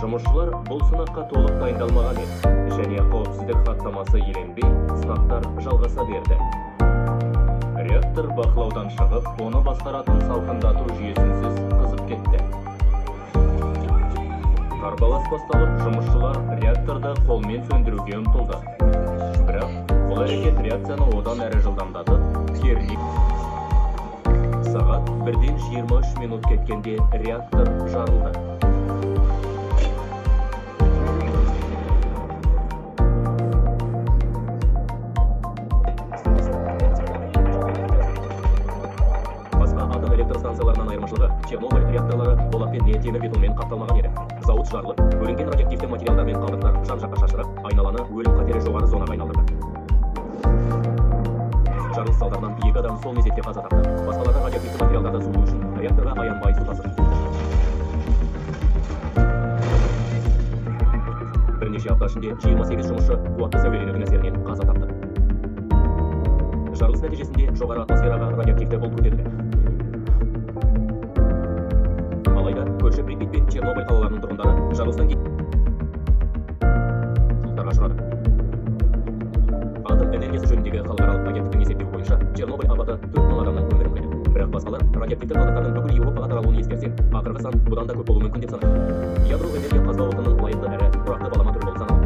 Жұмысшылар бұл сынаққа толық дайындалмаған еді, және қауіпсіздік хаттамасы еленбей, сынақтар жалғаса берді. Реактор бақылаудан шығып, оны басқаратын салқындату жүйесінсіз қызып кетті. Қарбалас басталып, жұмысшылар реакторды қолмен сөндіруге ұмтылды. Бірақ бұл әрекет реакцияны одан әрі жылдамдатып, кернеп. Сағат 1:23 минут кеткенде реактор жарылды. Басқа атом электростанцияларынан айырмашылығы, Чернобыль реакторлары болатпен не темір бетонмен қапталмаған еді. Зауыт жарылып, бөлінген радиоактивті материалдар мен қалдықтар жан-жаққа шашырап, айналаны өлім қатері жоғары зонаға айналдырды. Жарылыс салдарынан 2 адам сол мезетте қаза тапты. Басқалары радиоактивті материалдарды суыту үшін реакторға аянбай су тасыды. Бірнеше апта ішінде 28 жұмысшы қуатты сәулеленудің әсерінен қаза тапты. Жарылыс нәтижесінде жоғары атмосфераға радиоактивті бұл көтерілді. Алайда көрші Припять пен Чернобыль қалаларының тұрғындары жарылыстан кейін сұрақтарға ұшырады. Атом энергиясы жөніндегі халықаралық агенттіктің есептеуі бойынша Чернобыль апаты 4000 адамның өмірін қиды. Бірақ басқалар радиоактивті қалдықтардың бүкіл Еуропаға таралуын ескерсе, ақырғы сан бұдан да көп болуы мүмкін деп санайды. Ядро энергия қазба отынының лайықты әрі тұрақты балама түрі болып саналады.